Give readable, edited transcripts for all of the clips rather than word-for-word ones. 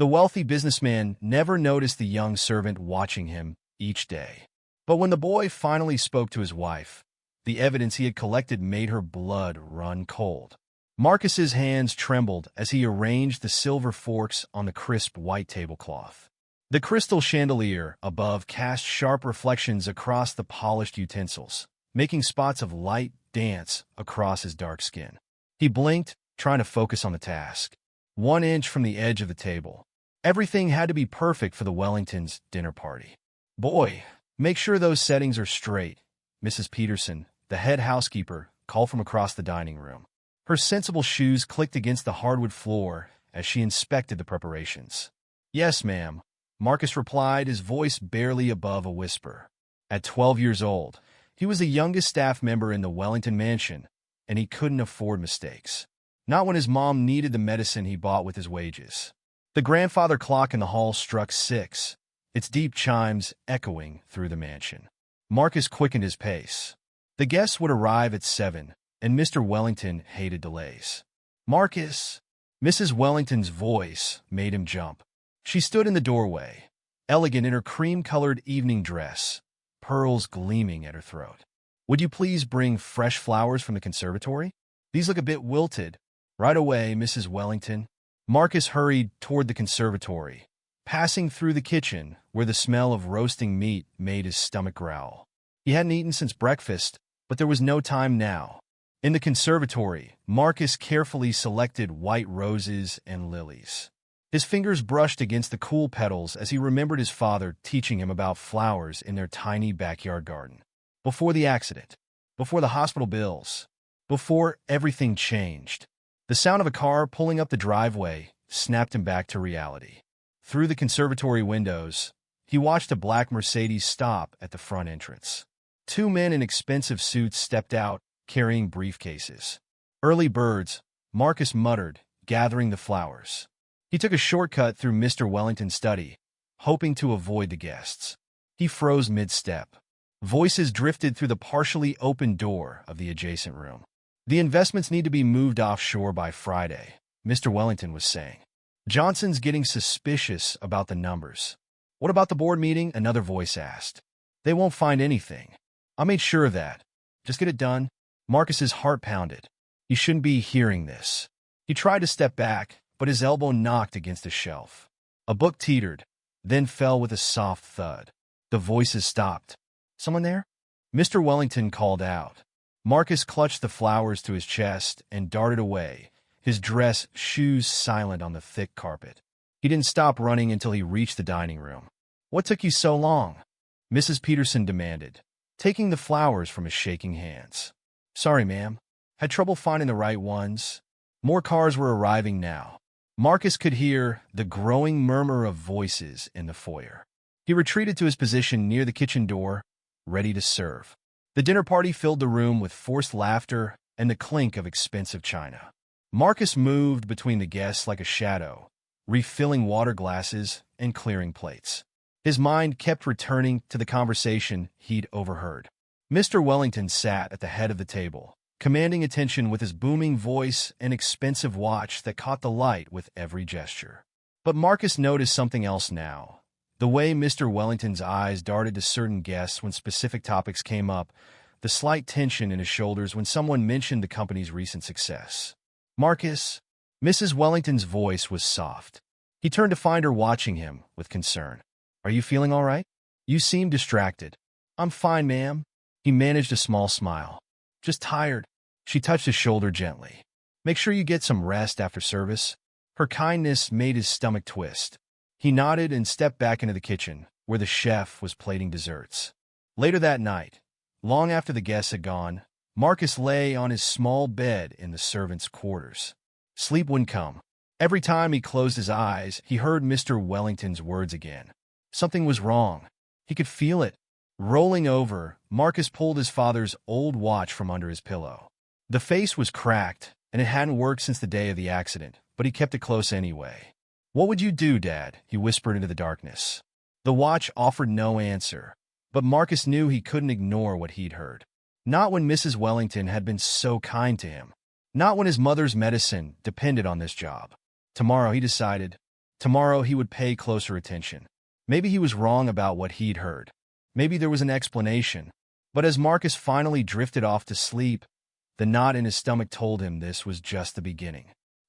The wealthy businessman never noticed the young servant watching him each day. But when the boy finally spoke to his wife, the evidence he had collected made her blood run cold. Marcus's hands trembled as he arranged the silver forks on the crisp white tablecloth. The crystal chandelier above cast sharp reflections across the polished utensils, making spots of light dance across his dark skin. He blinked, trying to focus on the task. 1 inch from the edge of the table. Everything had to be perfect for the Wellingtons' dinner party. "Boy, make sure those settings are straight," Mrs. Peterson, the head housekeeper, called from across the dining room. Her sensible shoes clicked against the hardwood floor as she inspected the preparations. "Yes, ma'am," Marcus replied, his voice barely above a whisper. At 12 years old, he was the youngest staff member in the Wellington mansion, and he couldn't afford mistakes. Not when his mom needed the medicine he bought with his wages. The grandfather clock in the hall struck 6, its deep chimes echoing through the mansion. Marcus quickened his pace. The guests would arrive at 7, and Mr. Wellington hated delays. "Marcus!" Mrs. Wellington's voice made him jump. She stood in the doorway, elegant in her cream-colored evening dress, pearls gleaming at her throat. "Would you please bring fresh flowers from the conservatory? These look a bit wilted." "Right away, Mrs. Wellington." Marcus hurried toward the conservatory, passing through the kitchen where the smell of roasting meat made his stomach growl. He hadn't eaten since breakfast, but there was no time now. In the conservatory, Marcus carefully selected white roses and lilies. His fingers brushed against the cool petals as he remembered his father teaching him about flowers in their tiny backyard garden. Before the accident, before the hospital bills, before everything changed, the sound of a car pulling up the driveway snapped him back to reality. Through the conservatory windows, he watched a black Mercedes stop at the front entrance. 2 men in expensive suits stepped out, carrying briefcases. "Early birds," Marcus muttered, gathering the flowers. He took a shortcut through Mr. Wellington's study, hoping to avoid the guests. He froze mid-step. Voices drifted through the partially open door of the adjacent room. "The investments need to be moved offshore by Friday," Mr. Wellington was saying. "Johnson's getting suspicious about the numbers." "What about the board meeting?" another voice asked. "They won't find anything. I made sure of that. Just get it done." Marcus's heart pounded. He shouldn't be hearing this. He tried to step back, but his elbow knocked against a shelf. A book teetered, then fell with a soft thud. The voices stopped. "Someone there?" Mr. Wellington called out. Marcus clutched the flowers to his chest and darted away, his dress shoes silent on the thick carpet. He didn't stop running until he reached the dining room. "What took you so long?" Mrs. Peterson demanded, taking the flowers from his shaking hands. "Sorry, ma'am. Had trouble finding the right ones." More cars were arriving now. Marcus could hear the growing murmur of voices in the foyer. He retreated to his position near the kitchen door, ready to serve. The dinner party filled the room with forced laughter and the clink of expensive china. Marcus moved between the guests like a shadow, refilling water glasses and clearing plates. His mind kept returning to the conversation he'd overheard. Mr. Wellington sat at the head of the table, commanding attention with his booming voice and expensive watch that caught the light with every gesture. But Marcus noticed something else now. The way Mr. Wellington's eyes darted to certain guests when specific topics came up, the slight tension in his shoulders when someone mentioned the company's recent success. "Marcus?" Mrs. Wellington's voice was soft. He turned to find her watching him with concern. "Are you feeling all right? You seem distracted." "I'm fine, ma'am." He managed a small smile. "Just tired." She touched his shoulder gently. "Make sure you get some rest after service." Her kindness made his stomach twist. He nodded and stepped back into the kitchen, where the chef was plating desserts. Later that night, long after the guests had gone, Marcus lay on his small bed in the servants' quarters. Sleep wouldn't come. Every time he closed his eyes, he heard Mr. Wellington's words again. Something was wrong. He could feel it. Rolling over, Marcus pulled his father's old watch from under his pillow. The face was cracked, and it hadn't worked since the day of the accident, but he kept it close anyway. "What would you do, Dad?" he whispered into the darkness. The watch offered no answer, but Marcus knew he couldn't ignore what he'd heard. Not when Mrs. Wellington had been so kind to him. Not when his mother's medicine depended on this job. Tomorrow, he decided. Tomorrow he would pay closer attention. Maybe he was wrong about what he'd heard. Maybe there was an explanation. But as Marcus finally drifted off to sleep, the knot in his stomach told him this was just the beginning.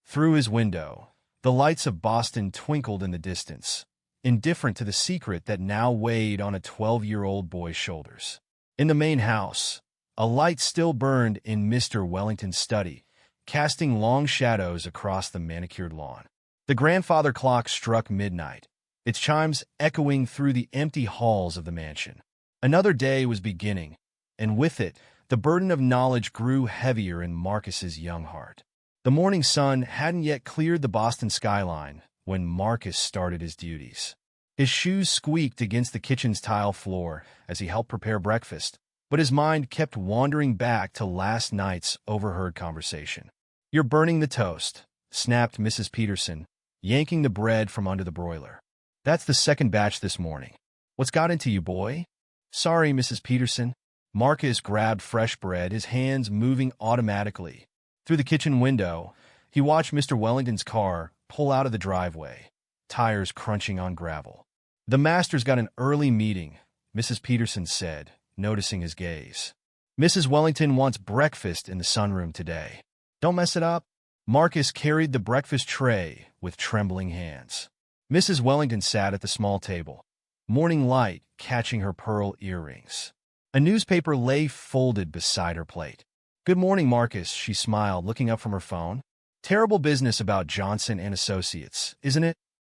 Through his window, the lights of Boston twinkled in the distance, indifferent to the secret that now weighed on a 12-year-old boy's shoulders. In the main house, a light still burned in Mr. Wellington's study, casting long shadows across the manicured lawn. The grandfather clock struck midnight, its chimes echoing through the empty halls of the mansion. Another day was beginning, and with it, the burden of knowledge grew heavier in Marcus's young heart. The morning sun hadn't yet cleared the Boston skyline when Marcus started his duties. His shoes squeaked against the kitchen's tile floor as he helped prepare breakfast, but his mind kept wandering back to last night's overheard conversation. "You're burning the toast," snapped Mrs. Peterson, yanking the bread from under the broiler. "That's the second batch this morning. What's got into you, boy?" "Sorry, Mrs. Peterson." Marcus grabbed fresh bread, his hands moving automatically. Through the kitchen window, he watched Mr. Wellington's car pull out of the driveway, tires crunching on gravel. "The master's got an early meeting," Mrs. Peterson said, noticing his gaze. "Mrs. Wellington wants breakfast in the sunroom today. Don't mess it up." Marcus carried the breakfast tray with trembling hands. Mrs. Wellington sat at the small table, morning light catching her pearl earrings. A newspaper lay folded beside her plate. "Good morning, Marcus," she smiled, looking up from her phone. "Terrible business about Johnson and Associates, isn't it?"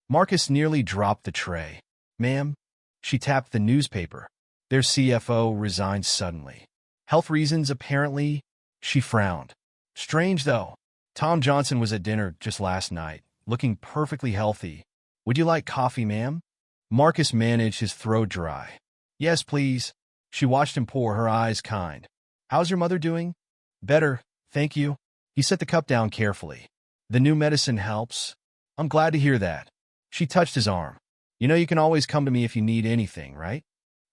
Marcus nearly dropped the tray. "Ma'am?" She tapped the newspaper. "Their CFO resigned suddenly. Health reasons, apparently." She frowned. "Strange, though. Tom Johnson was at dinner just last night, looking perfectly healthy. Would you like coffee, ma'am?" Marcus managed his throat dry. "Yes, please." She watched him pour, her eyes kind. "How's your mother doing?" "Better, thank you." He set the cup down carefully. "The new medicine helps?" "I'm glad to hear that." She touched his arm. "You know you can always come to me if you need anything, right?"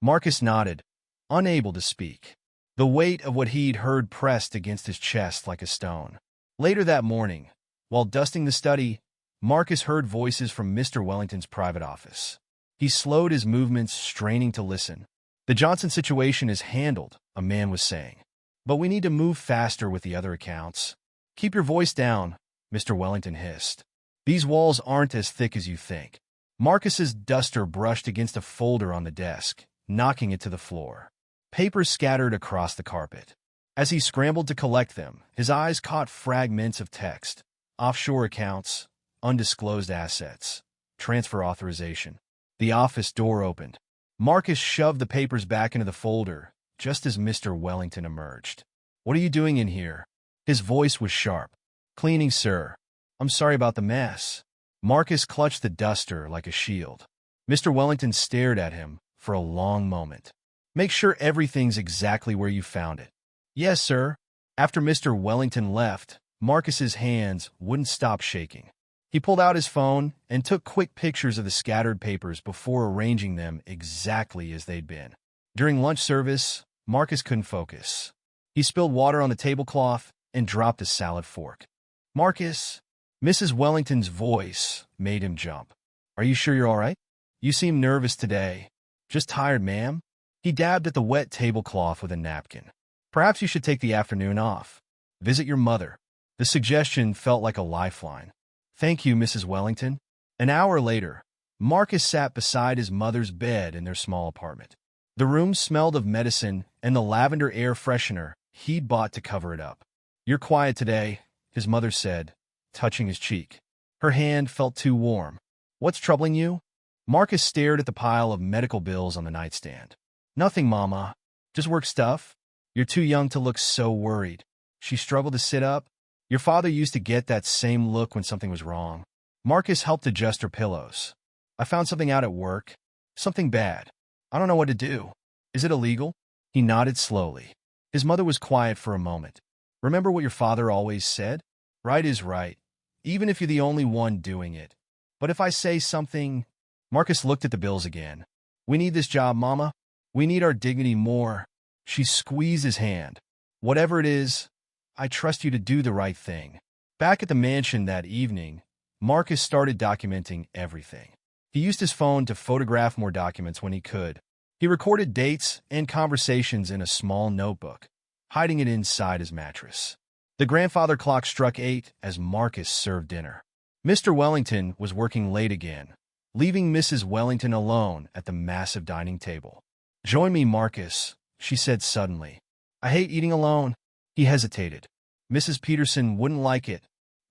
Marcus nodded, unable to speak. The weight of what he'd heard pressed against his chest like a stone. Later that morning, while dusting the study, Marcus heard voices from Mr. Wellington's private office. He slowed his movements, straining to listen. "The Johnson situation is handled," a man was saying. "But we need to move faster with the other accounts." "Keep your voice down," Mr. Wellington hissed. "These walls aren't as thick as you think." Marcus's duster brushed against a folder on the desk, knocking it to the floor. Papers scattered across the carpet. As he scrambled to collect them, his eyes caught fragments of text. Offshore accounts, undisclosed assets, transfer authorization. The office door opened. Marcus shoved the papers back into the folder just as Mr. Wellington emerged. "What are you doing in here?" His voice was sharp. "Cleaning, sir. I'm sorry about the mess." Marcus clutched the duster like a shield. Mr. Wellington stared at him for a long moment. "Make sure everything's exactly where you found it." "Yes, sir." After Mr. Wellington left, Marcus's hands wouldn't stop shaking. He pulled out his phone and took quick pictures of the scattered papers before arranging them exactly as they'd been. During lunch service, Marcus couldn't focus. He spilled water on the tablecloth and dropped a salad fork. "Marcus," Mrs. Wellington's voice made him jump. "Are you sure you're all right? You seem nervous today." "Just tired, ma'am." He dabbed at the wet tablecloth with a napkin. "Perhaps you should take the afternoon off. Visit your mother." The suggestion felt like a lifeline. "Thank you, Mrs. Wellington." An hour later, Marcus sat beside his mother's bed in their small apartment. The room smelled of medicine and the lavender air freshener he'd bought to cover it up. "You're quiet today," his mother said, touching his cheek. Her hand felt too warm. "What's troubling you?" Marcus stared at the pile of medical bills on the nightstand. "Nothing, Mama. Just work stuff." "You're too young to look so worried." She struggled to sit up. "Your father used to get that same look when something was wrong." Marcus helped adjust her pillows. "I found something out at work. Something bad. I don't know what to do. Is it illegal?" He nodded slowly. His mother was quiet for a moment. "Remember what your father always said? Right is right, even if you're the only one doing it. But if I say something—" Marcus looked at the bills again. "We need this job, Mama. We need our dignity more." She squeezed his hand. "Whatever it is, I trust you to do the right thing." Back at the mansion that evening, Marcus started documenting everything. He used his phone to photograph more documents when he could. He recorded dates and conversations in a small notebook, hiding it inside his mattress. The grandfather clock struck 8 as Marcus served dinner. Mr. Wellington was working late again, leaving Mrs. Wellington alone at the massive dining table. "Join me, Marcus," she said suddenly. "I hate eating alone." He hesitated. "Mrs. Peterson wouldn't like it."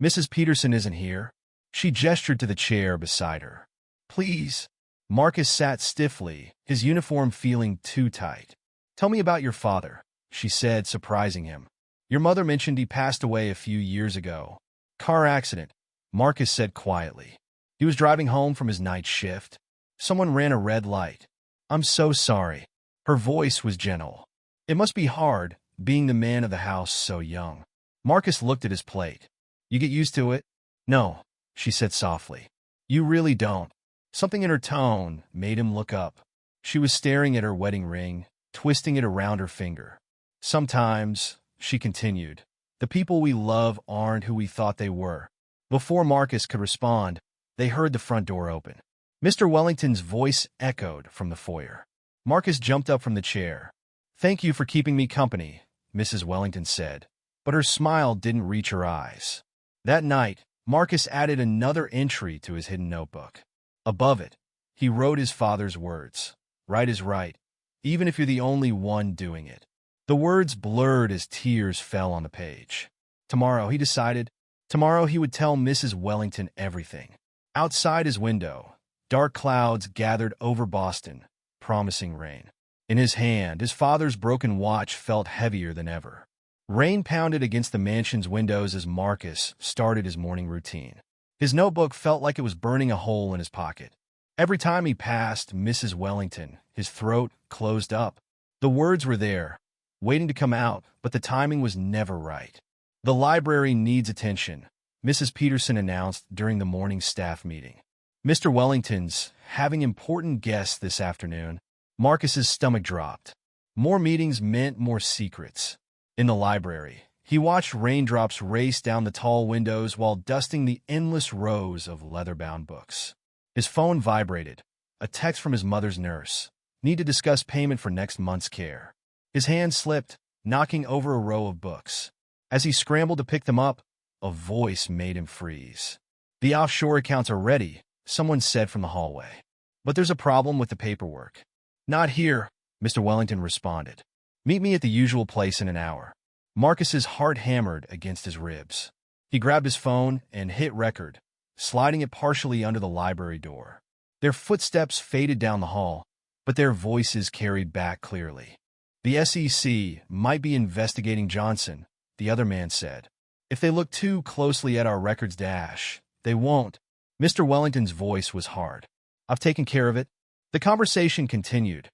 "Mrs. Peterson isn't here." She gestured to the chair beside her. "Please." Marcus sat stiffly, his uniform feeling too tight. "Tell me about your father," she said, surprising him. "Your mother mentioned he passed away a few years ago." "Car accident," Marcus said quietly. "He was driving home from his night shift. Someone ran a red light." "I'm so sorry." Her voice was gentle. "It must be hard, being the man of the house so young." Marcus looked at his plate. "You get used to it?" "No," she said softly. "You really don't." Something in her tone made him look up. She was staring at her wedding ring, twisting it around her finger. "Sometimes," she continued, "the people we love aren't who we thought they were." Before Marcus could respond, they heard the front door open. Mr. Wellington's voice echoed from the foyer. Marcus jumped up from the chair. "Thank you for keeping me company," Mrs. Wellington said, but her smile didn't reach her eyes. That night, Marcus added another entry to his hidden notebook. Above it, he wrote his father's words. "Right is right, even if you're the only one doing it." The words blurred as tears fell on the page. Tomorrow, he decided, tomorrow he would tell Mrs. Wellington everything. Outside his window, dark clouds gathered over Boston, promising rain. In his hand, his father's broken watch felt heavier than ever. Rain pounded against the mansion's windows as Marcus started his morning routine. His notebook felt like it was burning a hole in his pocket. Every time he passed Mrs. Wellington, his throat closed up. The words were there, waiting to come out, but the timing was never right. "The library needs attention," Mrs. Peterson announced during the morning staff meeting. "Mr. Wellington's having important guests this afternoon." Marcus's stomach dropped. More meetings meant more secrets. In the library, he watched raindrops race down the tall windows while dusting the endless rows of leather-bound books. His phone vibrated. A text from his mother's nurse. "Need to discuss payment for next month's care." His hand slipped, knocking over a row of books. As he scrambled to pick them up, a voice made him freeze. "The offshore accounts are ready," someone said from the hallway. "But there's a problem with the paperwork." "Not here," Mr. Wellington responded. "Meet me at the usual place in an hour." Marcus's heart hammered against his ribs. He grabbed his phone and hit record, sliding it partially under the library door. Their footsteps faded down the hall, but their voices carried back clearly. "The SEC might be investigating Johnson," the other man said. "If they look too closely at our records dash, they won't." Mr. Wellington's voice was hard. "I've taken care of it." The conversation continued,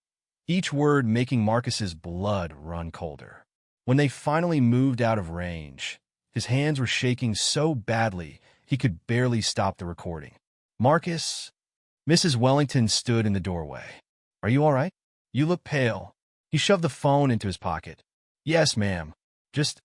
each word making Marcus's blood run colder. When they finally moved out of range, his hands were shaking so badly he could barely stop the recording. "Marcus?" Mrs. Wellington stood in the doorway. "Are you all right? You look pale." He shoved the phone into his pocket. "Yes, ma'am. Just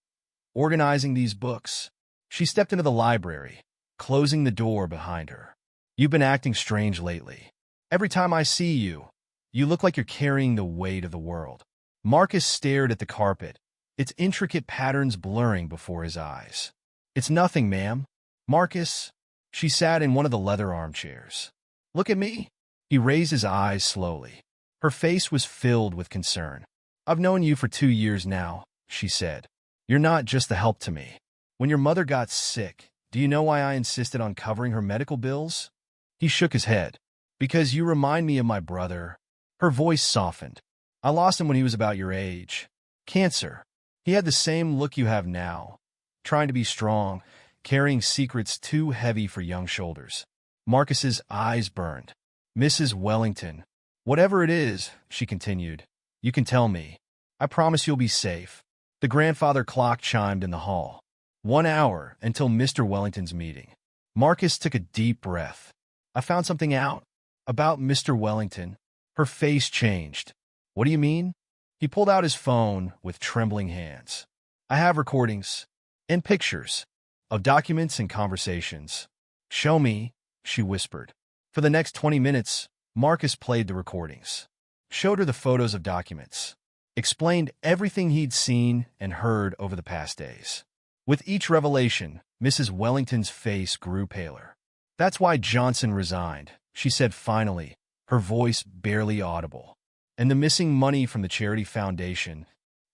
organizing these books." She stepped into the library, closing the door behind her. "You've been acting strange lately. Every time I see you, you look like you're carrying the weight of the world." Marcus stared at the carpet, its intricate patterns blurring before his eyes. "It's nothing, ma'am." "Marcus?" She sat in one of the leather armchairs. "Look at me." He raised his eyes slowly. Her face was filled with concern. "I've known you for 2 years now," she said. "You're not just a help to me. When your mother got sick, do you know why I insisted on covering her medical bills?" He shook his head. "Because you remind me of my brother." Her voice softened. "I lost him when he was about your age. Cancer. He had the same look you have now, trying to be strong, carrying secrets too heavy for young shoulders." Marcus's eyes burned. "Mrs. Wellington, whatever it is," she continued, "you can tell me. I promise you'll be safe." The grandfather clock chimed in the hall. 1 hour until Mr. Wellington's meeting. Marcus took a deep breath. "I found something out about Mr. Wellington." Her face changed. "What do you mean?" He pulled out his phone with trembling hands. "I have recordings and pictures of documents and conversations." "Show me," she whispered. For the next 20 minutes, Marcus played the recordings, showed her the photos of documents, explained everything he'd seen and heard over the past days. With each revelation, Mrs. Wellington's face grew paler. "That's why Johnson resigned," she said finally, her voice barely audible. "And the missing money from the charity foundation."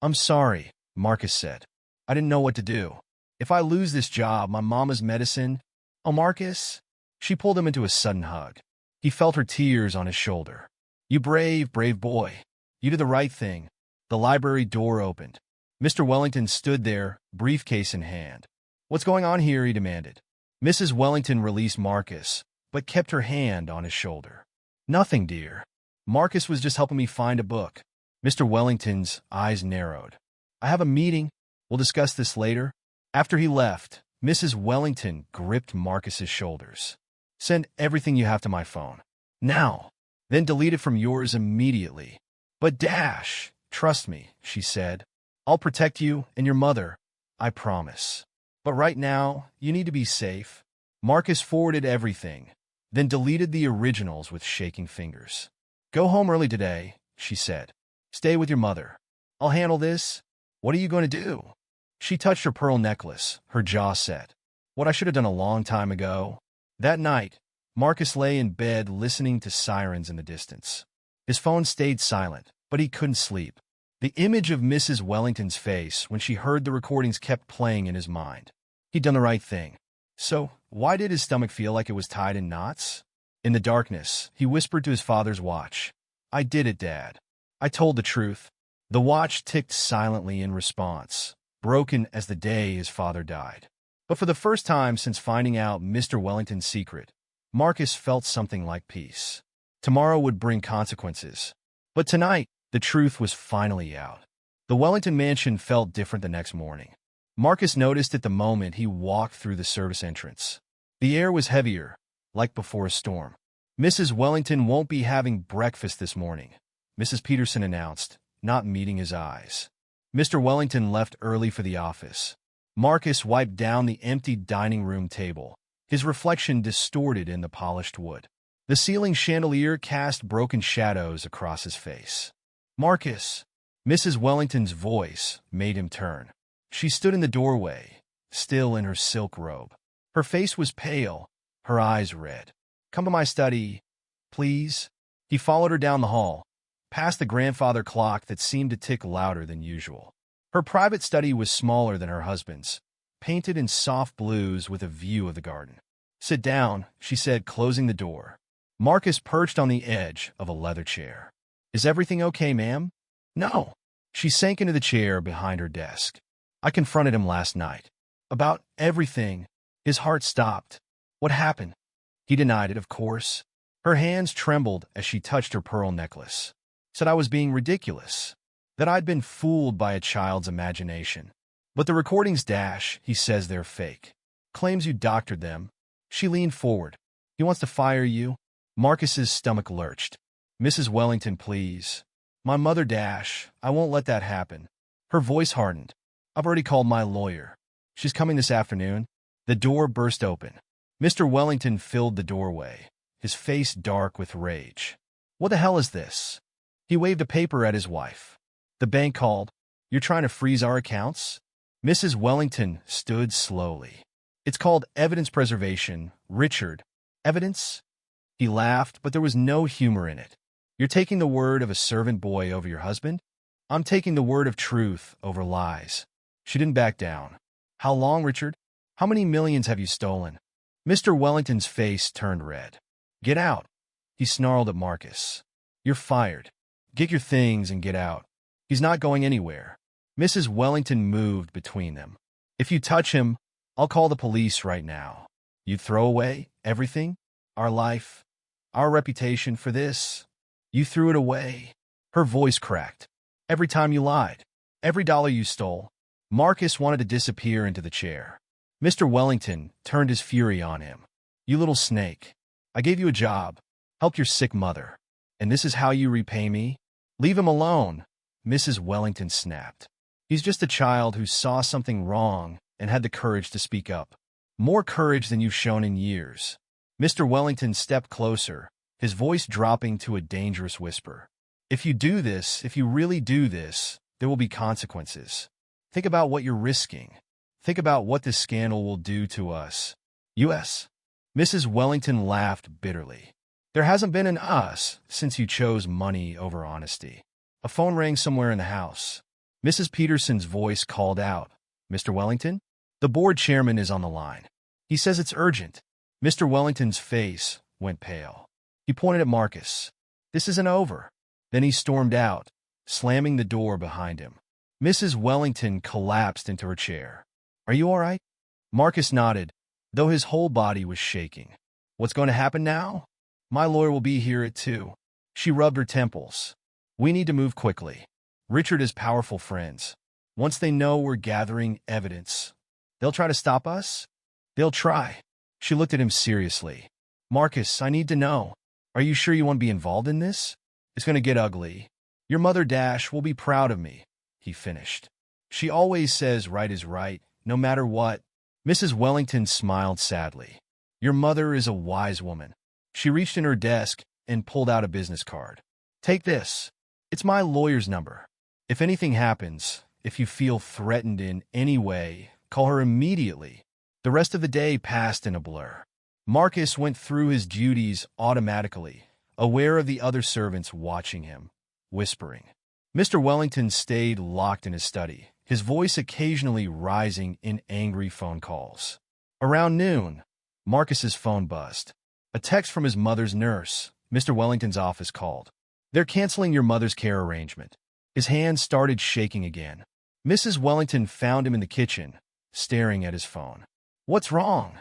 "I'm sorry," Marcus said. "I didn't know what to do. If I lose this job, my mama's medicine—" "Oh, Marcus." She pulled him into a sudden hug. He felt her tears on his shoulder. "You brave, brave boy. You did the right thing." The library door opened. Mr. Wellington stood there, briefcase in hand. "What's going on here?" he demanded. Mrs. Wellington released Marcus, but kept her hand on his shoulder. "Nothing, dear. Marcus was just helping me find a book." Mr. Wellington's eyes narrowed. "I have a meeting. We'll discuss this later." After he left, Mrs. Wellington gripped Marcus's shoulders. "Send everything you have to my phone. Now. Then delete it from yours immediately." "But Dash, trust me," she said. "I'll protect you and your mother. I promise. But right now, you need to be safe." Marcus forwarded everything, then deleted the originals with shaking fingers. "Go home early today," she said. "Stay with your mother. I'll handle this." "What are you going to do?" She touched her pearl necklace, her jaw set. "What I should have done a long time ago." That night, Marcus lay in bed listening to sirens in the distance. His phone stayed silent, but he couldn't sleep. The image of Mrs. Wellington's face when she heard the recordings kept playing in his mind. He'd done the right thing. So, why did his stomach feel like it was tied in knots? In the darkness, he whispered to his father's watch. "I did it, Dad. I told the truth." The watch ticked silently in response, broken as the day his father died. But for the first time since finding out Mr. Wellington's secret, Marcus felt something like peace. Tomorrow would bring consequences. But tonight, the truth was finally out. The Wellington mansion felt different the next morning. Marcus noticed it the moment he walked through the service entrance. The air was heavier, like before a storm. "Mrs. Wellington won't be having breakfast this morning," Mrs. Peterson announced, not meeting his eyes. Mr. Wellington left early for the office. Marcus wiped down the empty dining room table, his reflection distorted in the polished wood. The ceiling chandelier cast broken shadows across his face. "Marcus!" Mrs. Wellington's voice made him turn. She stood in the doorway, still in her silk robe. Her face was pale, her eyes red. "Come to my study, please." He followed her down the hall, past the grandfather clock that seemed to tick louder than usual. Her private study was smaller than her husband's, painted in soft blues with a view of the garden. "Sit down," she said, closing the door. Marcus perched on the edge of a leather chair. "Is everything okay, ma'am?" "No." She sank into the chair behind her desk. "I confronted him last night. About everything." His heart stopped. "What happened?" He denied it, of course. Her hands trembled as she touched her pearl necklace. "Said I was being ridiculous. That I'd been fooled by a child's imagination. But the recordings, Dash, he says they're fake. Claims you doctored them." She leaned forward. "He wants to fire you?" Marcus's stomach lurched. "Mrs. Wellington, please. My mother, Dash. I won't let that happen." Her voice hardened. "I've already called my lawyer. She's coming this afternoon." The door burst open. Mr. Wellington filled the doorway, his face dark with rage. "What the hell is this?" He waved a paper at his wife. "The bank called. You're trying to freeze our accounts?" Mrs. Wellington stood slowly. "It's called evidence preservation, Richard." "Evidence?" He laughed, but there was no humor in it. "You're taking the word of a servant boy over your husband?" "I'm taking the word of truth over lies." She didn't back down. "How long, Richard? How many millions have you stolen?" Mr. Wellington's face turned red. "Get out," he snarled at Marcus. "You're fired. Get your things and get out." "He's not going anywhere." Mrs. Wellington moved between them. "If you touch him, I'll call the police right now." "You'd throw away everything? Our life, our reputation for this? You threw it away." Her voice cracked. "Every time you lied. Every dollar you stole." Marcus wanted to disappear into the chair. Mr. Wellington turned his fury on him. "You little snake. I gave you a job, helped your sick mother. And this is how you repay me?" "Leave him alone," Mrs. Wellington snapped. "He's just a child who saw something wrong and had the courage to speak up." More courage than you've shown in years. Mr. Wellington stepped closer, his voice dropping to a dangerous whisper. If you do this, if you really do this, there will be consequences. Think about what you're risking. Think about what this scandal will do to us. U.S. Mrs. Wellington laughed bitterly. There hasn't been an us since you chose money over honesty. A phone rang somewhere in the house. Mrs. Peterson's voice called out, Mr. Wellington? The board chairman is on the line. He says it's urgent. Mr. Wellington's face went pale. He pointed at Marcus. This isn't over. Then he stormed out, slamming the door behind him. Mrs. Wellington collapsed into her chair. Are you all right? Marcus nodded, though his whole body was shaking. What's going to happen now? My lawyer will be here at 2. She rubbed her temples. We need to move quickly. Richard has powerful friends. Once they know we're gathering evidence, they'll try to stop us? They'll try. She looked at him seriously. Marcus, I need to know. Are you sure you want to be involved in this? It's going to get ugly. Your mother Dash will be proud of me, he finished. She always says right is right, no matter what. Mrs. Wellington smiled sadly. Your mother is a wise woman. She reached in her desk and pulled out a business card. Take this. It's my lawyer's number. If anything happens, if you feel threatened in any way, call her immediately. The rest of the day passed in a blur. Marcus went through his duties automatically, aware of the other servants watching him, whispering. Mr. Wellington stayed locked in his study, his voice occasionally rising in angry phone calls. Around noon, Marcus's phone buzzed. A text from his mother's nurse. Mr. Wellington's office called. They're canceling your mother's care arrangement. His hands started shaking again. Mrs. Wellington found him in the kitchen, staring at his phone. What's wrong?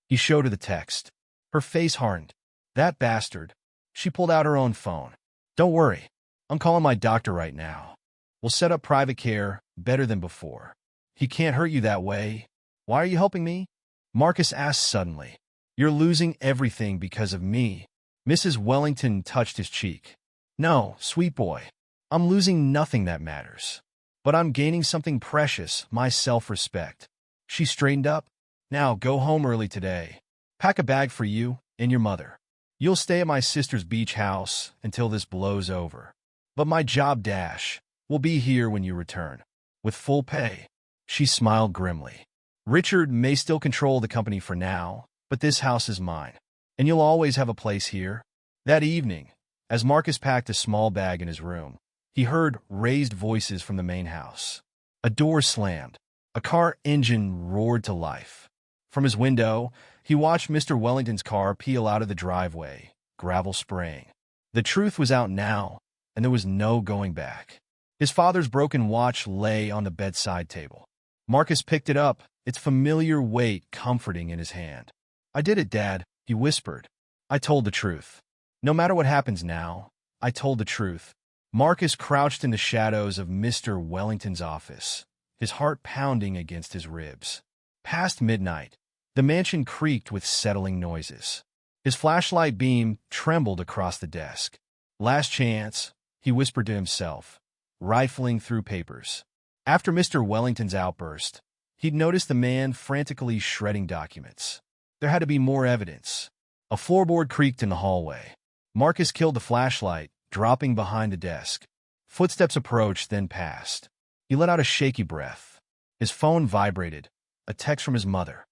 He showed her the text. Her face hardened. That bastard. She pulled out her own phone. Don't worry. I'm calling my doctor right now. We'll set up private care, better than before. He can't hurt you that way. Why are you helping me? Marcus asked suddenly. You're losing everything because of me. Mrs. Wellington touched his cheek. No, sweet boy. I'm losing nothing that matters. But I'm gaining something precious, my self-respect. She straightened up. Now go home early today. Pack a bag for you and your mother. You'll stay at my sister's beach house until this blows over. But my job Dash will be here when you return, with full pay. She smiled grimly. Richard may still control the company for now, but this house is mine, and you'll always have a place here. That evening, as Marcus packed a small bag in his room, he heard raised voices from the main house. A door slammed. A car engine roared to life. From his window, he watched Mr. Wellington's car peel out of the driveway, gravel spraying. The truth was out now, and there was no going back. His father's broken watch lay on the bedside table. Marcus picked it up, its familiar weight comforting in his hand. I did it, Dad, he whispered. I told the truth. No matter what happens now, I told the truth. Marcus crouched in the shadows of Mr. Wellington's office, his heart pounding against his ribs. Past midnight, the mansion creaked with settling noises. His flashlight beam trembled across the desk. Last chance, he whispered to himself, rifling through papers. After Mr. Wellington's outburst, he'd noticed the man frantically shredding documents. There had to be more evidence. A floorboard creaked in the hallway. Marcus killed the flashlight, dropping behind the desk. Footsteps approached, then passed. He let out a shaky breath. His phone vibrated. A text from his mother.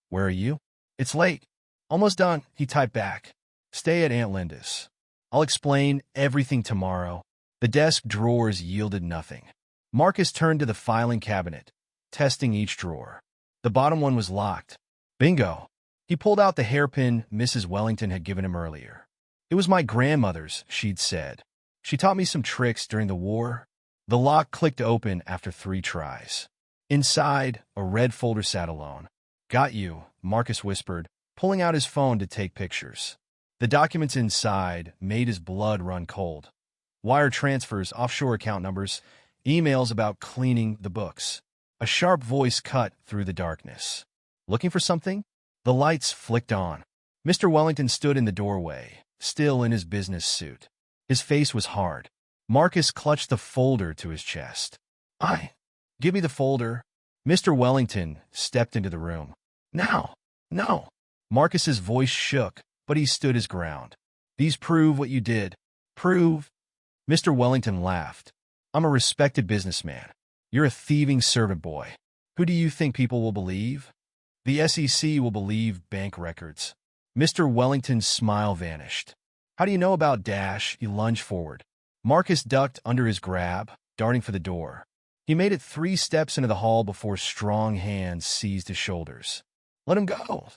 Where are you? It's late. Almost done, he typed back. Stay at Aunt Linda's. I'll explain everything tomorrow. The desk drawers yielded nothing. Marcus turned to the filing cabinet, testing each drawer. The bottom one was locked. Bingo! He pulled out the hairpin Mrs. Wellington had given him earlier. It was my grandmother's, she'd said. She taught me some tricks during the war. The lock clicked open after 3 tries. Inside, a red folder sat alone. Got you, Marcus whispered, pulling out his phone to take pictures. The documents inside made his blood run cold. Wire transfers, offshore account numbers, emails about cleaning the books. A sharp voice cut through the darkness. Looking for something? The lights flicked on. Mr. Wellington stood in the doorway, still in his business suit. His face was hard. Marcus clutched the folder to his chest. Give me the folder. Mr. Wellington stepped into the room. Now. No. Marcus's voice shook, but he stood his ground. These prove what you did. Prove? Mr. Wellington laughed. I'm a respected businessman. You're a thieving servant boy. Who do you think people will believe? The SEC will believe bank records. Mr. Wellington's smile vanished. How do you know about Dash? He lunged forward. Marcus ducked under his grab, darting for the door. He made it 3 steps into the hall before strong hands seized his shoulders. Let him go.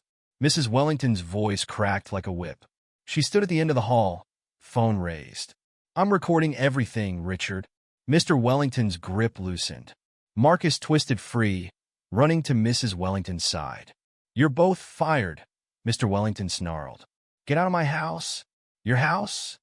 Mrs. Wellington's voice cracked like a whip. She stood at the end of the hall, phone raised. I'm recording everything, Richard. Mr. Wellington's grip loosened. Marcus twisted free, running to Mrs. Wellington's side. You're both fired, Mr. Wellington snarled. Get out of my house. Your house?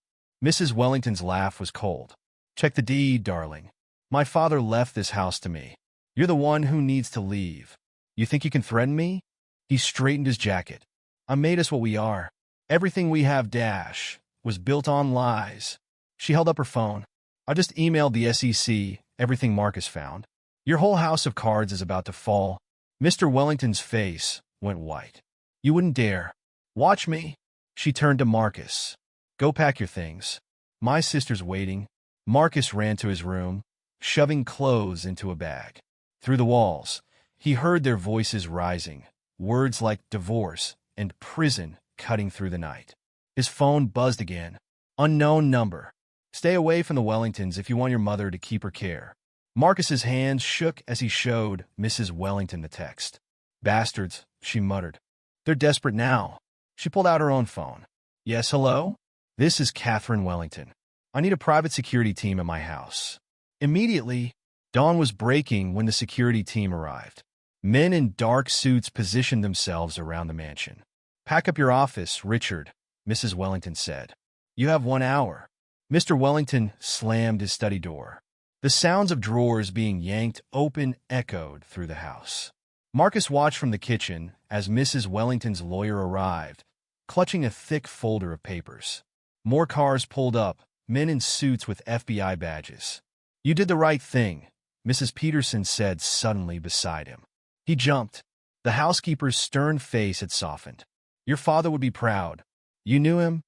Mrs. Wellington's laugh was cold. Check the deed, darling. My father left this house to me. You're the one who needs to leave. You think you can threaten me? He straightened his jacket. I made us what we are. Everything we have, Dash, was built on lies. She held up her phone. I just emailed the SEC everything Marcus found. Your whole house of cards is about to fall. Mr. Wellington's face went white. You wouldn't dare. Watch me. She turned to Marcus. Go pack your things. My sister's waiting. Marcus ran to his room, shoving clothes into a bag. Through the walls, he heard their voices rising, words like divorce and prison cutting through the night. His phone buzzed again. Unknown number. Stay away from the Wellingtons if you want your mother to keep her care. Marcus's hands shook as he showed Mrs. Wellington the text. Bastards, she muttered. They're desperate now. She pulled out her own phone. Yes, hello? This is Catherine Wellington. I need a private security team at my house. Immediately, dawn was breaking when the security team arrived. Men in dark suits positioned themselves around the mansion. Pack up your office, Richard, Mrs. Wellington said. You have 1 hour. Mr. Wellington slammed his study door. The sounds of drawers being yanked open echoed through the house. Marcus watched from the kitchen as Mrs. Wellington's lawyer arrived, clutching a thick folder of papers. More cars pulled up, men in suits with FBI badges. You did the right thing, Mrs. Peterson said suddenly beside him. He jumped. The housekeeper's stern face had softened. Your father would be proud. You knew him?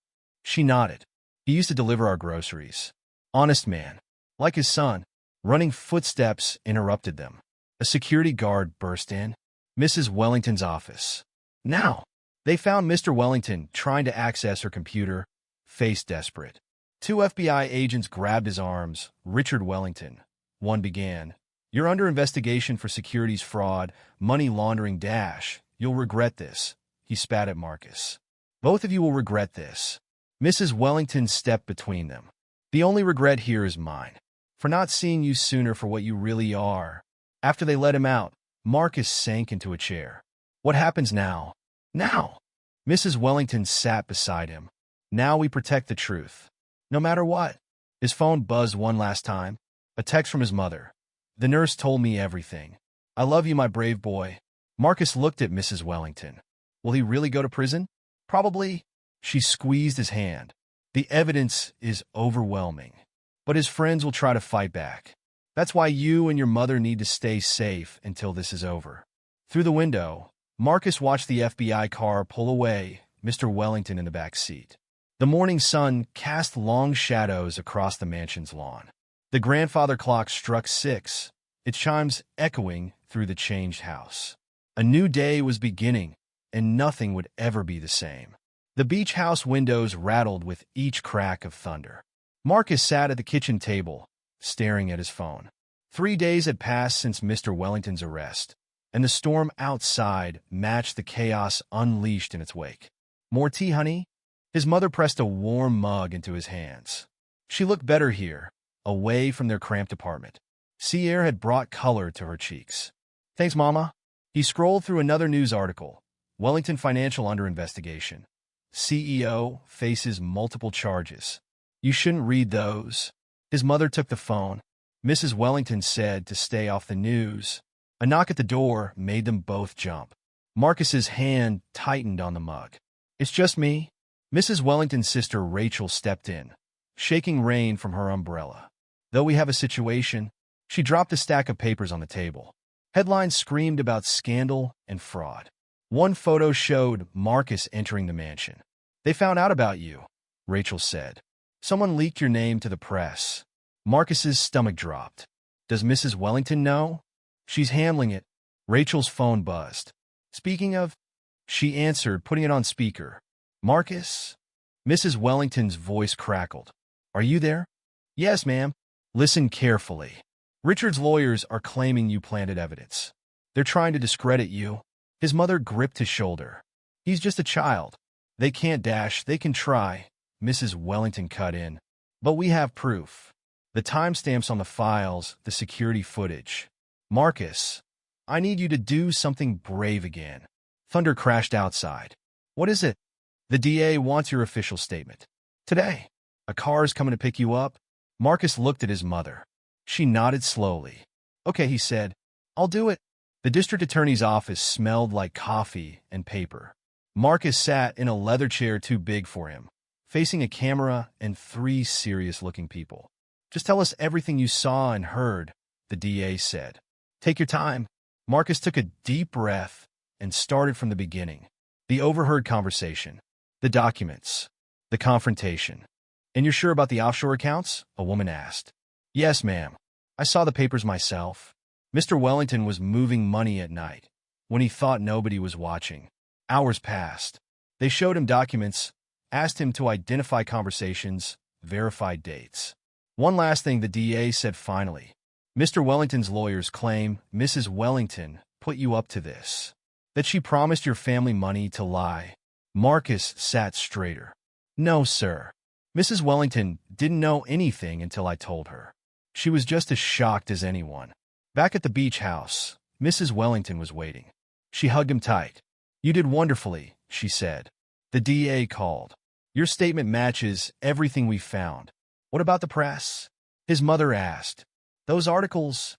She nodded. He used to deliver our groceries. Honest man. Like his son. Running footsteps interrupted them. A security guard burst in. Mrs. Wellington's office. Now, they found Mr. Wellington trying to access her computer, face desperate. 2 FBI agents grabbed his arms. Richard Wellington. One began. You're under investigation for securities fraud, money laundering dash. You'll regret this. He spat at Marcus. Both of you will regret this. Mrs. Wellington stepped between them. The only regret here is mine. For not seeing you sooner for what you really are. After they let him out, Marcus sank into a chair. What happens now? Now! Mrs. Wellington sat beside him. Now we protect the truth. No matter what. His phone buzzed one last time. A text from his mother. The nurse told me everything. I love you, my brave boy. Marcus looked at Mrs. Wellington. Will he really go to prison? Probably. She squeezed his hand. The evidence is overwhelming. But his friends will try to fight back. That's why you and your mother need to stay safe until this is over. Through the window, Marcus watched the FBI car pull away, Mr. Wellington in the back seat. The morning sun cast long shadows across the mansion's lawn. The grandfather clock struck 6, its chimes echoing through the changed house. A new day was beginning, and nothing would ever be the same. The beach house windows rattled with each crack of thunder. Marcus sat at the kitchen table, staring at his phone. 3 days had passed since Mr. Wellington's arrest, and the storm outside matched the chaos unleashed in its wake. More tea, honey? His mother pressed a warm mug into his hands. She looked better here, away from their cramped apartment. Sea air had brought color to her cheeks. Thanks, Mama. He scrolled through another news article. Wellington Financial under investigation. CEO faces multiple charges. You shouldn't read those. His mother took the phone. Mrs. Wellington said to stay off the news. A knock at the door made them both jump. Marcus's hand tightened on the mug. It's just me. Mrs. Wellington's sister Rachel stepped in, shaking rain from her umbrella. Though we have a situation, she dropped a stack of papers on the table. Headlines screamed about scandal and fraud. One photo showed Marcus entering the mansion. "They found out about you," Rachel said. "Someone leaked your name to the press." Marcus's stomach dropped. "Does Mrs. Wellington know?" "She's handling it." Rachel's phone buzzed. "Speaking of," she answered, putting it on speaker. "Marcus?" Mrs. Wellington's voice crackled. "Are you there?" "Yes, ma'am." "Listen carefully. Richard's lawyers are claiming you planted evidence. They're trying to discredit you." His mother gripped his shoulder. "He's just a child. They can't dash, they can try," Mrs. Wellington cut in. "But we have proof. The timestamps on the files, the security footage. Marcus, I need you to do something brave again." Thunder crashed outside. "What is it?" "The DA wants your official statement. Today. A car's coming to pick you up." Marcus looked at his mother. She nodded slowly. "Okay," he said. "I'll do it." The district attorney's office smelled like coffee and paper. Marcus sat in a leather chair too big for him, facing a camera and 3 serious-looking people. "Just tell us everything you saw and heard," the DA said. "Take your time." Marcus took a deep breath and started from the beginning. The overheard conversation, the documents, the confrontation. "And you're sure about the offshore accounts?" a woman asked. "Yes, ma'am. I saw the papers myself." Mr. Wellington was moving money at night, when he thought nobody was watching. Hours passed. They showed him documents, asked him to identify conversations, verified dates. "One last thing," the DA said finally. "Mr. Wellington's lawyers claim Mrs. Wellington put you up to this, that she promised your family money to lie." Marcus sat straighter. "No, sir. Mrs. Wellington didn't know anything until I told her. She was just as shocked as anyone." Back at the beach house, Mrs. Wellington was waiting. She hugged him tight. "You did wonderfully," she said. The DA called. "Your statement matches everything we found." "What about the press?" his mother asked. "Those articles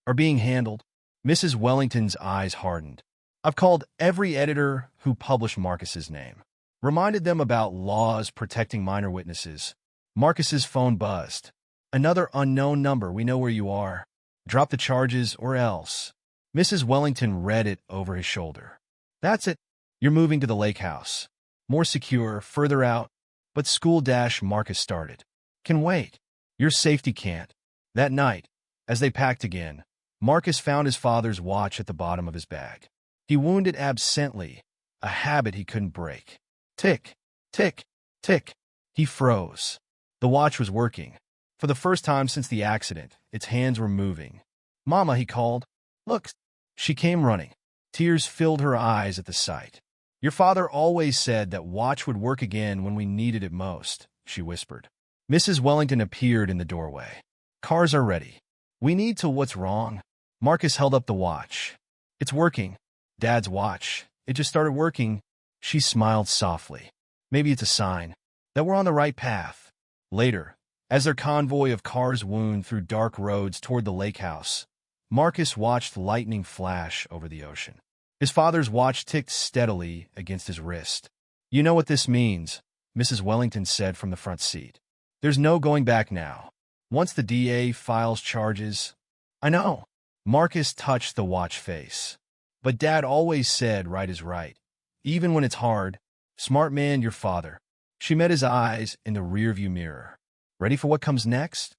are being handled." Mrs. Wellington's eyes hardened. "I've called every editor who published Marcus's name. Reminded them about laws protecting minor witnesses." Marcus's phone buzzed. "Another unknown number. We know where you are. Drop the charges or else." Mrs. Wellington read it over his shoulder. "That's it. You're moving to the lake house. More secure, further out." "But school," Marcus started. "Can wait. Your safety can't." That night, as they packed again, Marcus found his father's watch at the bottom of his bag. He wound it absently, a habit he couldn't break. Tick, tick, tick. He froze. The watch was working. For the first time since the accident, its hands were moving. "Mama," he called. "Look." She came running. Tears filled her eyes at the sight. "Your father always said that watch would work again when we needed it most," she whispered. Mrs. Wellington appeared in the doorway. "Cars are ready. We need to." "What's wrong?" Marcus held up the watch. "It's working. Dad's watch. It just started working." She smiled softly. "Maybe it's a sign that we're on the right path." Later, as their convoy of cars wound through dark roads toward the lake house, Marcus watched lightning flash over the ocean. His father's watch ticked steadily against his wrist. "You know what this means," Mrs. Wellington said from the front seat. "There's no going back now. Once the DA files charges." "I know." Marcus touched the watch face. "But Dad always said right is right, even when it's hard." "Smart man, your father." She met his eyes in the rearview mirror. "Ready for what comes next?"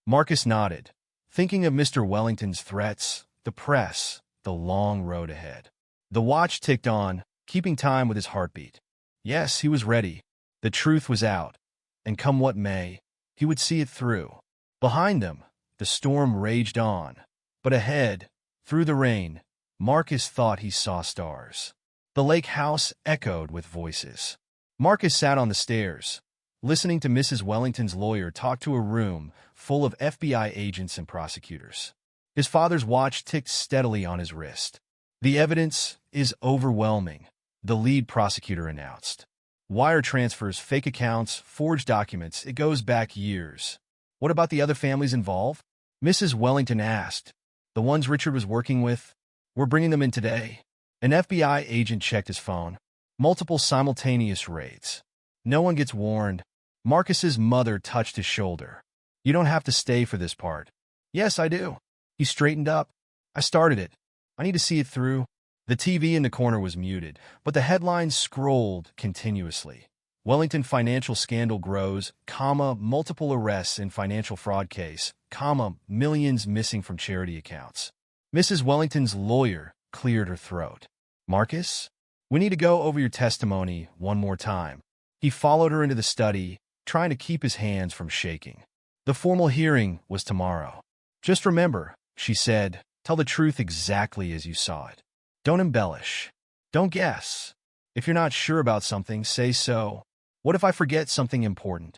Marcus nodded, thinking of Mr. Wellington's threats, the press, the long road ahead. The watch ticked on, keeping time with his heartbeat. Yes, he was ready. The truth was out, and come what may, he would see it through. Behind them, the storm raged on, but ahead, through the rain, Marcus thought he saw stars. The lake house echoed with voices. Marcus sat on the stairs, listening to Mrs. Wellington's lawyer talk to a room full of FBI agents and prosecutors. His father's watch ticked steadily on his wrist. "The evidence is overwhelming," the lead prosecutor announced. "Wire transfers, fake accounts, forged documents, it goes back years." "What about the other families involved?" Mrs. Wellington asked. "The ones Richard was working with? We're bringing them in today." An FBI agent checked his phone. Multiple simultaneous raids. "No one gets warned." Marcus's mother touched his shoulder. "You don't have to stay for this part." "Yes, I do." He straightened up. "I started it. I need to see it through." The TV in the corner was muted, but the headlines scrolled continuously. Wellington financial scandal grows, comma, multiple arrests in financial fraud case, comma, millions missing from charity accounts. Mrs. Wellington's lawyer cleared her throat. Marcus, we need to go over your testimony one more time. He followed her into the study, trying to keep his hands from shaking. The formal hearing was tomorrow. Just remember, she said, tell the truth exactly as you saw it. Don't embellish. Don't guess. If you're not sure about something, say so. What if I forget something important?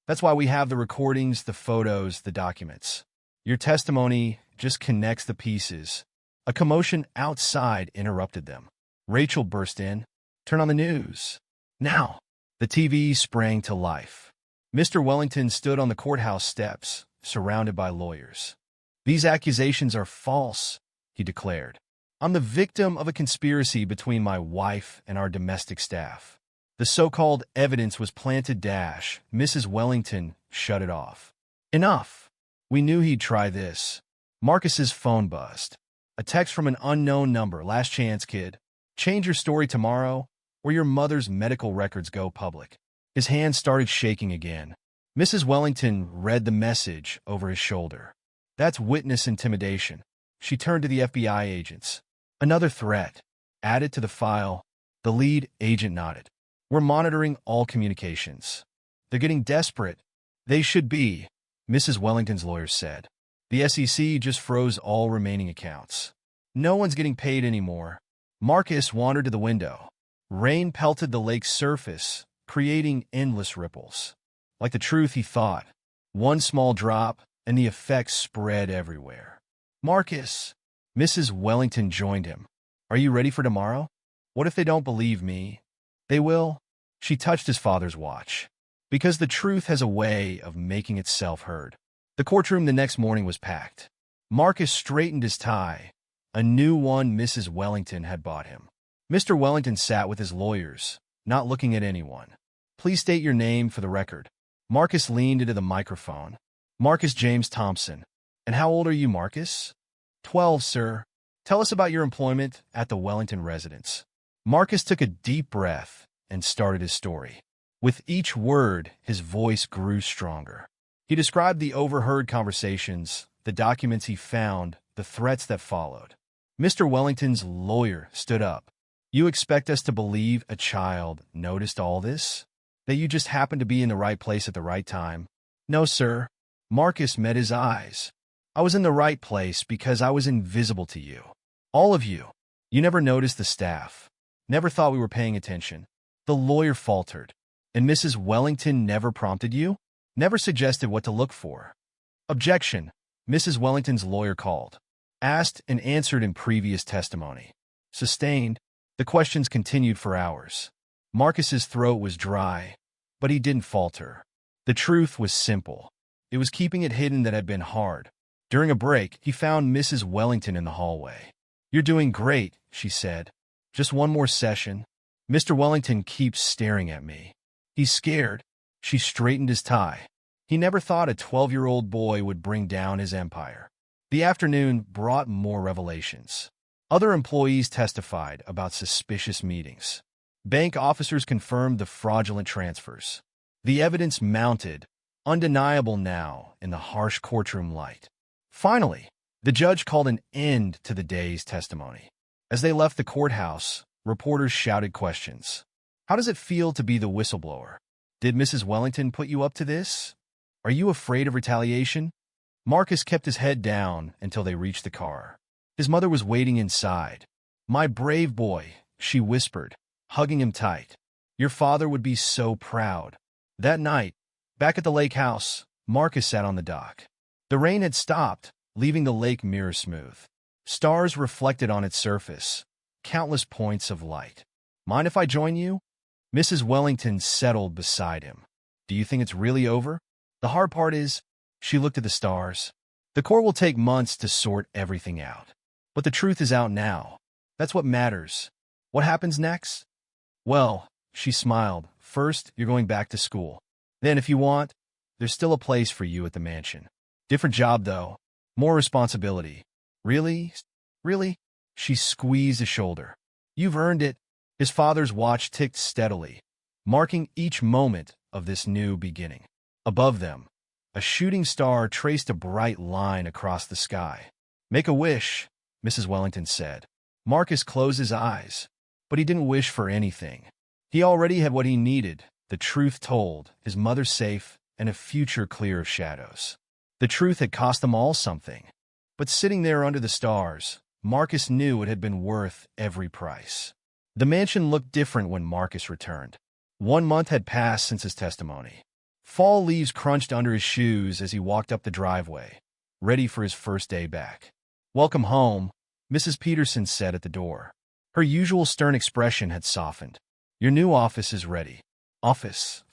That's why we have the recordings, the photos, the documents. Your testimony just connects the pieces. A commotion outside interrupted them. Rachel burst in. Turn on the news. Now. The TV sprang to life. Mr. Wellington stood on the courthouse steps, surrounded by lawyers. These accusations are false, he declared. I'm the victim of a conspiracy between my wife and our domestic staff. The so-called evidence was planted. Mrs. Wellington shut it off. Enough. We knew he'd try this. Marcus's phone buzzed. A text from an unknown number. Last chance, kid. Change your story tomorrow, or your mother's medical records go public. His hand started shaking again. Mrs. Wellington read the message over his shoulder. That's witness intimidation. She turned to the FBI agents. Another threat. Added to the file. The lead agent nodded. We're monitoring all communications. They're getting desperate. They should be, Mrs. Wellington's lawyer said. The SEC just froze all remaining accounts. No one's getting paid anymore. Marcus wandered to the window. Rain pelted the lake's surface, creating endless ripples. Like the truth, he thought. One small drop, and the effects spread everywhere. Marcus! Mrs. Wellington joined him. Are you ready for tomorrow? What if they don't believe me? They will. She touched his father's watch. Because the truth has a way of making itself heard. The courtroom the next morning was packed. Marcus straightened his tie, a new one Mrs. Wellington had bought him. Mr. Wellington sat with his lawyers, not looking at anyone. Please state your name for the record. Marcus leaned into the microphone. Marcus James Thompson. And how old are you, Marcus? 12, sir. Tell us about your employment at the Wellington residence. Marcus took a deep breath and started his story. With each word, his voice grew stronger. He described the overheard conversations, the documents he found, the threats that followed. Mr. Wellington's lawyer stood up. You expect us to believe a child noticed all this? That you just happened to be in the right place at the right time? No, sir. Marcus met his eyes. I was in the right place because I was invisible to you. All of you. You never noticed the staff. Never thought we were paying attention. The lawyer faltered. And Mrs. Wellington never prompted you? Never suggested what to look for. Objection. Mrs. Wellington's lawyer called. Asked and answered in previous testimony. Sustained. The questions continued for hours. Marcus's throat was dry, but he didn't falter. The truth was simple. It was keeping it hidden that had been hard. During a break, he found Mrs. Wellington in the hallway. You're doing great, she said. Just one more session. Mr. Wellington keeps staring at me. He's scared. She straightened his tie. He never thought a 12-year-old boy would bring down his empire. The afternoon brought more revelations. Other employees testified about suspicious meetings. Bank officers confirmed the fraudulent transfers. The evidence mounted, undeniable now in the harsh courtroom light. Finally, the judge called an end to the day's testimony. As they left the courthouse, reporters shouted questions. How does it feel to be the whistleblower? Did Mrs. Wellington put you up to this? Are you afraid of retaliation? Marcus kept his head down until they reached the car. His mother was waiting inside. My brave boy, she whispered, hugging him tight. Your father would be so proud. That night, back at the lake house, Marcus sat on the dock. The rain had stopped, leaving the lake mirror smooth. Stars reflected on its surface, countless points of light. Mind if I join you? Mrs. Wellington settled beside him. Do you think it's really over? The hard part is, she looked at the stars. The court will take months to sort everything out. But the truth is out now. That's what matters. What happens next? Well, she smiled. First, you're going back to school. Then, if you want, there's still a place for you at the mansion. Different job, though. More responsibility. Really? Really? She squeezed his shoulder. You've earned it. His father's watch ticked steadily, marking each moment of this new beginning. Above them, a shooting star traced a bright line across the sky. Make a wish, Mrs. Wellington said. Marcus closed his eyes, but he didn't wish for anything. He already had what he needed, the truth told, his mother safe, and a future clear of shadows. The truth had cost them all something. But sitting there under the stars, Marcus knew it had been worth every price. The mansion looked different when Marcus returned. 1 month had passed since his testimony. Fall leaves crunched under his shoes as he walked up the driveway, ready for his first day back. "Welcome home," Mrs. Peterson said at the door. Her usual stern expression had softened. "Your new office is ready." "Office?"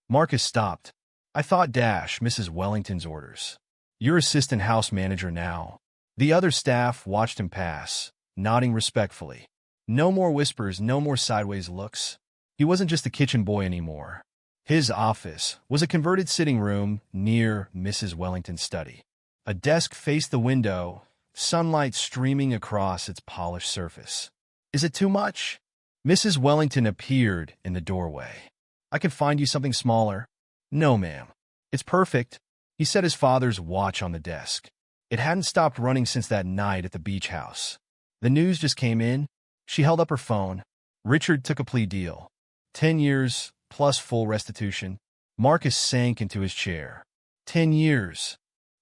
Marcus stopped. "I thought Mrs. Wellington's orders. You're assistant house manager now." The other staff watched him pass, nodding respectfully. No more whispers, no more sideways looks. He wasn't just a kitchen boy anymore. His office was a converted sitting room near Mrs. Wellington's study. A desk faced the window, sunlight streaming across its polished surface. "Is it too much?" Mrs. Wellington appeared in the doorway. "I could find you something smaller." "No, ma'am. It's perfect." He set his father's watch on the desk. It hadn't stopped running since that night at the beach house. The news just came in. She held up her phone. Richard took a plea deal. 10 years, plus full restitution. Marcus sank into his chair. 10 years.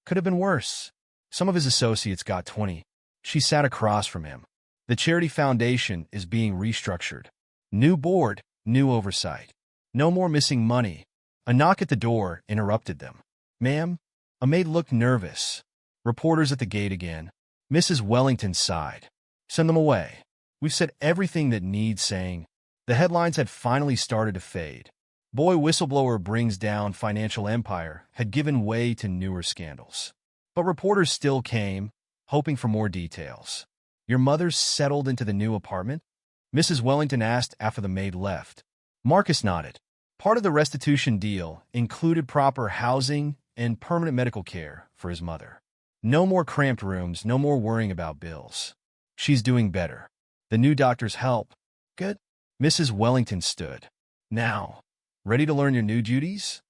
Could have been worse. Some of his associates got 20. She sat across from him. The charity foundation is being restructured. New board, new oversight. No more missing money. A knock at the door interrupted them. "Ma'am?" A maid looked nervous. Reporters at the gate again. Mrs. Wellington sighed. "Send them away. We've said everything that needs saying." The headlines had finally started to fade. "Boy whistleblower brings down financial empire" had given way to newer scandals. But reporters still came, hoping for more details. "Your mother's settled into the new apartment?" Mrs. Wellington asked after the maid left. Marcus nodded. Part of the restitution deal included proper housing and permanent medical care for his mother. No more cramped rooms, no more worrying about bills. "She's doing better. The new doctor's help." "Good." Mrs. Wellington stood. "Now, ready to learn your new duties?"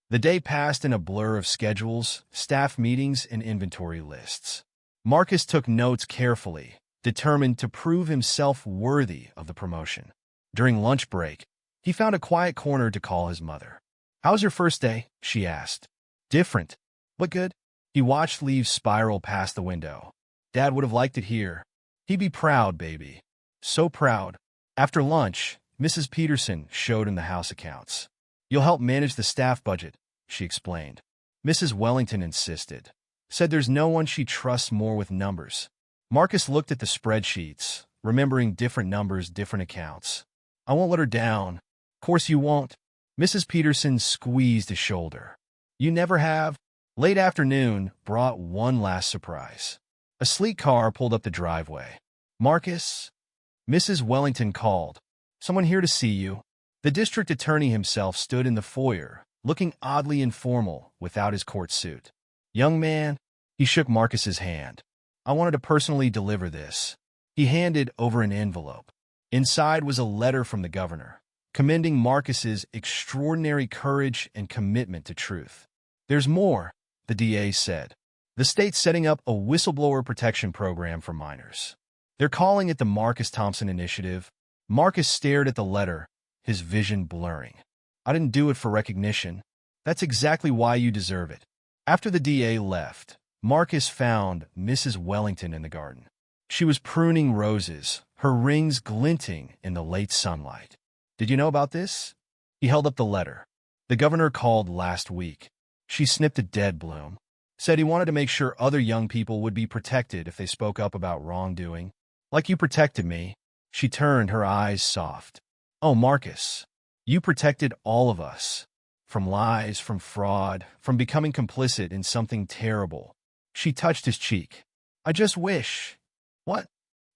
The day passed in a blur of schedules, staff meetings, and inventory lists. Marcus took notes carefully, determined to prove himself worthy of the promotion. During lunch break, he found a quiet corner to call his mother. "How's your first day?" she asked. "Different, but good." He watched leaves spiral past the window. "Dad would have liked it here. He'd be proud, baby. So proud." After lunch, Mrs. Peterson showed him the house accounts. "You'll help manage the staff budget," she explained. Mrs. Wellington insisted. Said there's no one she trusts more with numbers. Marcus looked at the spreadsheets, remembering different numbers, different accounts. "I won't let her down." "Course you won't." Mrs. Peterson squeezed his shoulder. "You never have." Late afternoon brought one last surprise. A sleek car pulled up the driveway. "Marcus?" Mrs. Wellington called. "Someone here to see you." The district attorney himself stood in the foyer, looking oddly informal without his court suit. "Young man," he shook Marcus's hand. "I wanted to personally deliver this." He handed over an envelope. Inside was a letter from the governor, commending Marcus's extraordinary courage and commitment to truth. "There's more," the DA said. "The state's setting up a whistleblower protection program for minors. They're calling it the Marcus Thompson Initiative." Marcus stared at the letter, his vision blurring. "I didn't do it for recognition. That's exactly why you deserve it." After the DA left, Marcus found Mrs. Wellington in the garden. She was pruning roses, her rings glinting in the late sunlight. "Did you know about this?" He held up the letter. "The governor called last week." She snipped a dead bloom. "Said he wanted to make sure other young people would be protected if they spoke up about wrongdoing. Like you protected me." She turned, her eyes soft. "Oh, Marcus, you protected all of us. From lies, from fraud, from becoming complicit in something terrible." She touched his cheek. "I just wish." "What?"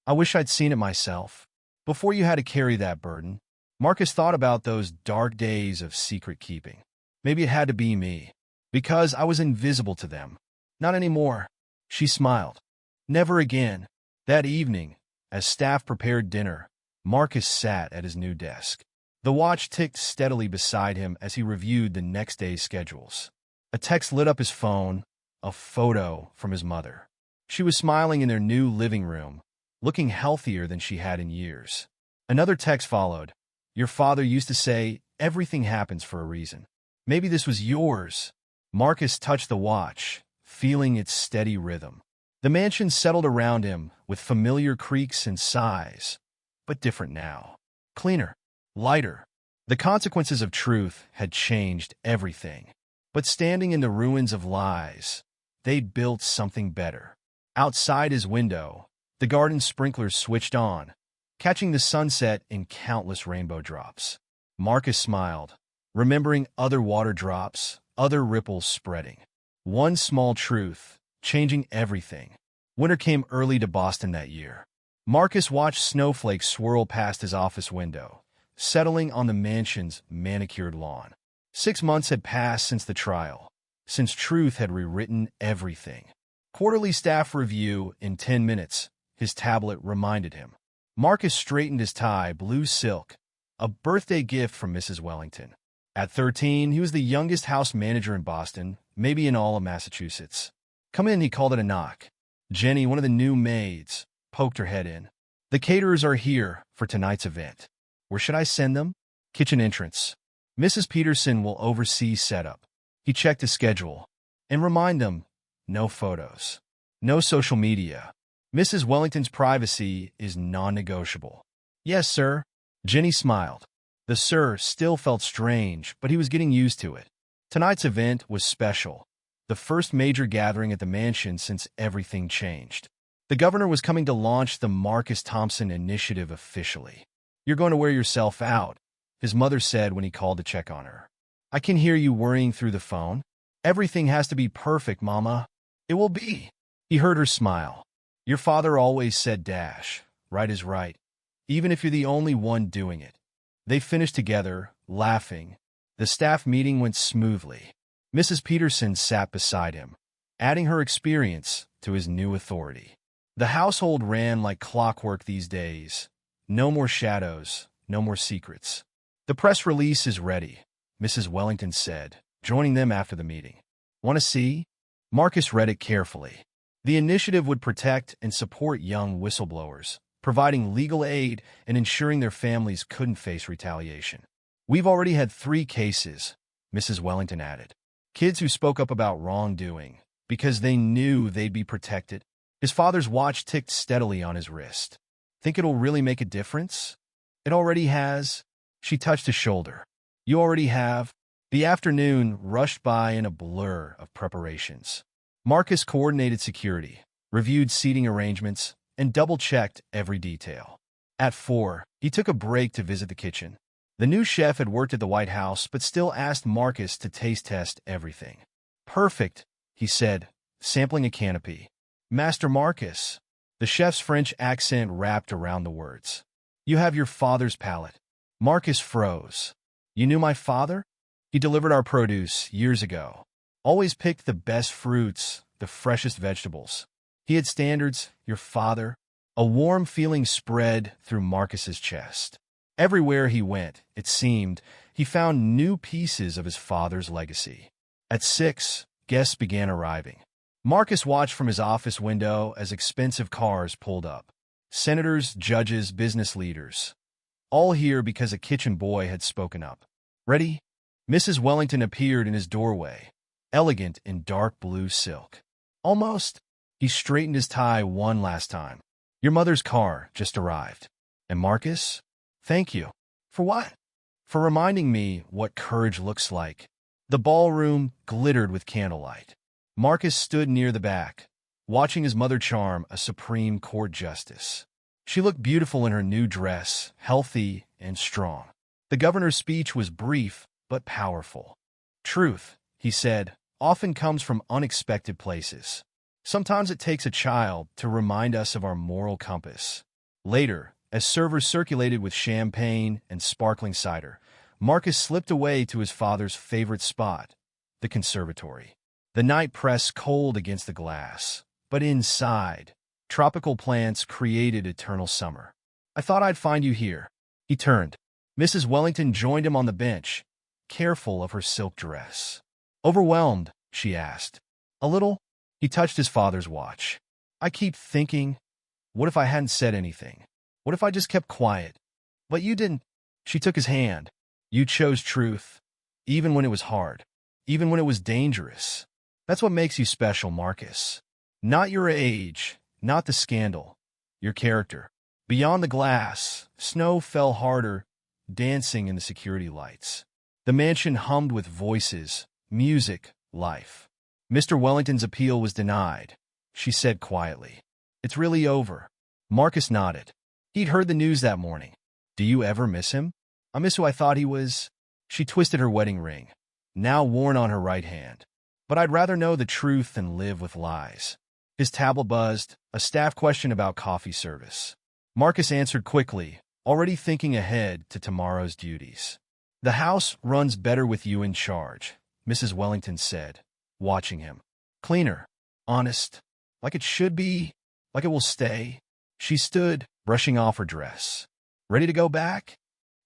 "I wish I'd seen it myself. Before you had to carry that burden." Marcus thought about those dark days of secret keeping. Maybe it had to be me. Because I was invisible to them. "Not anymore." She smiled. "Never again." That evening, as staff prepared dinner, Marcus sat at his new desk. The watch ticked steadily beside him as he reviewed the next day's schedules. A text lit up his phone, a photo from his mother. She was smiling in their new living room, looking healthier than she had in years. Another text followed. Your father used to say, everything happens for a reason. Maybe this was yours. Marcus touched the watch, feeling its steady rhythm. The mansion settled around him with familiar creaks and sighs, but different now. Cleaner, lighter. The consequences of truth had changed everything. But standing in the ruins of lies, they'd built something better. Outside his window, the garden sprinklers switched on, catching the sunset in countless rainbow drops. Marcus smiled, remembering other water drops, other ripples spreading. One small truth, changing everything. Winter came early to Boston that year. Marcus watched snowflakes swirl past his office window, settling on the mansion's manicured lawn. 6 months had passed since the trial, since truth had rewritten everything. Quarterly staff review in 10 minutes, his tablet reminded him. Marcus straightened his tie, blue silk, a birthday gift from Mrs. Wellington. At 13, he was the youngest house manager in Boston, maybe in all of Massachusetts. Come in, he called at a knock. Jenny, one of the new maids, poked her head in. The caterers are here for tonight's event. Where should I send them? Kitchen entrance. Mrs. Peterson will oversee setup. He checked his schedule. And remind them, no photos. No social media. Mrs. Wellington's privacy is non-negotiable. Yes, sir. Jenny smiled. The sir still felt strange, but he was getting used to it. Tonight's event was special. The first major gathering at the mansion since everything changed. The governor was coming to launch the Marcus Thompson Initiative officially. You're going to wear yourself out, his mother said when he called to check on her. I can hear you worrying through the phone. Everything has to be perfect, Mama. It will be. He heard her smile. Your father always said dash. Right is right, even if you're the only one doing it. They finished together, laughing. The staff meeting went smoothly. Mrs. Peterson sat beside him, adding her experience to his new authority. The household ran like clockwork these days. No more shadows, no more secrets. The press release is ready, Mrs. Wellington said, joining them after the meeting. Want to see? Marcus read it carefully. The initiative would protect and support young whistleblowers, providing legal aid and ensuring their families couldn't face retaliation. We've already had 3 cases, Mrs. Wellington added. Kids who spoke up about wrongdoing because they knew they'd be protected. His father's watch ticked steadily on his wrist. Think it'll really make a difference? It already has. She touched his shoulder. You already have. The afternoon rushed by in a blur of preparations. Marcus coordinated security, reviewed seating arrangements, and double-checked every detail. At 4, he took a break to visit the kitchen. The new chef had worked at the White House but still asked Marcus to taste test everything. Perfect, he said, sampling a canopy. Master Marcus. The chef's French accent wrapped around the words. You have your father's palate. Marcus froze. You knew my father? He delivered our produce years ago. Always picked the best fruits, the freshest vegetables. He had standards, your father. A warm feeling spread through Marcus's chest. Everywhere he went, it seemed, he found new pieces of his father's legacy. At 6, guests began arriving. Marcus watched from his office window as expensive cars pulled up. Senators, judges, business leaders. All here because a kitchen boy had spoken up. Ready? Mrs. Wellington appeared in his doorway, elegant in dark blue silk. Almost. He straightened his tie one last time. Your mother's car just arrived. And Marcus? Thank you. For what? For reminding me what courage looks like. The ballroom glittered with candlelight. Marcus stood near the back, watching his mother charm a Supreme Court justice. She looked beautiful in her new dress, healthy and strong. The governor's speech was brief but powerful. Truth, he said, often comes from unexpected places. Sometimes it takes a child to remind us of our moral compass. Later, as servers circulated with champagne and sparkling cider, Marcus slipped away to his father's favorite spot, the conservatory. The night pressed cold against the glass, but inside, tropical plants created eternal summer. I thought I'd find you here. He turned. Mrs. Wellington joined him on the bench, careful of her silk dress. Overwhelmed, she asked. A little? He touched his father's watch. I keep thinking, what if I hadn't said anything? What if I just kept quiet? But you didn't. She took his hand. You chose truth, even when it was hard, even when it was dangerous. That's what makes you special, Marcus. Not your age, not the scandal, your character. Beyond the glass, snow fell harder, dancing in the security lights. The mansion hummed with voices, music, life. Mr. Wellington's appeal was denied, she said quietly. It's really over. Marcus nodded. He'd heard the news that morning. Do you ever miss him? I miss who I thought he was. She twisted her wedding ring, now worn on her right hand. But I'd rather know the truth than live with lies. His tablet buzzed, a staff question about coffee service. Marcus answered quickly, already thinking ahead to tomorrow's duties. The house runs better with you in charge, Mrs. Wellington said, watching him. Cleaner, honest, like it should be, like it will stay. She stood, brushing off her dress. Ready to go back?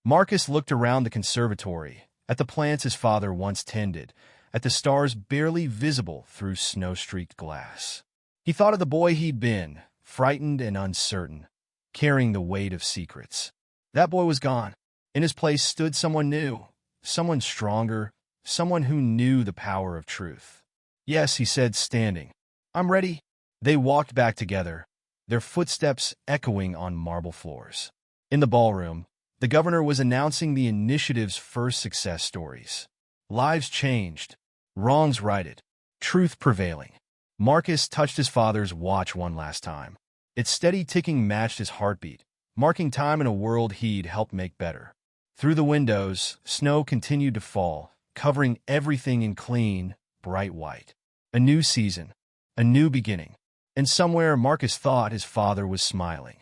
Marcus looked around the conservatory, at the plants his father once tended, at the stars barely visible through snow-streaked glass. He thought of the boy he'd been, frightened and uncertain, carrying the weight of secrets. That boy was gone. In his place stood someone new, someone stronger, someone who knew the power of truth. Yes, he said, standing. I'm ready. They walked back together, their footsteps echoing on marble floors. In the ballroom, the governor was announcing the initiative's first success stories. Lives changed, wrongs righted, truth prevailing. Marcus touched his father's watch one last time. Its steady ticking matched his heartbeat, marking time in a world he'd helped make better. Through the windows, snow continued to fall, covering everything in clean, bright white. A new season, a new beginning. And somewhere Marcus thought his father was smiling.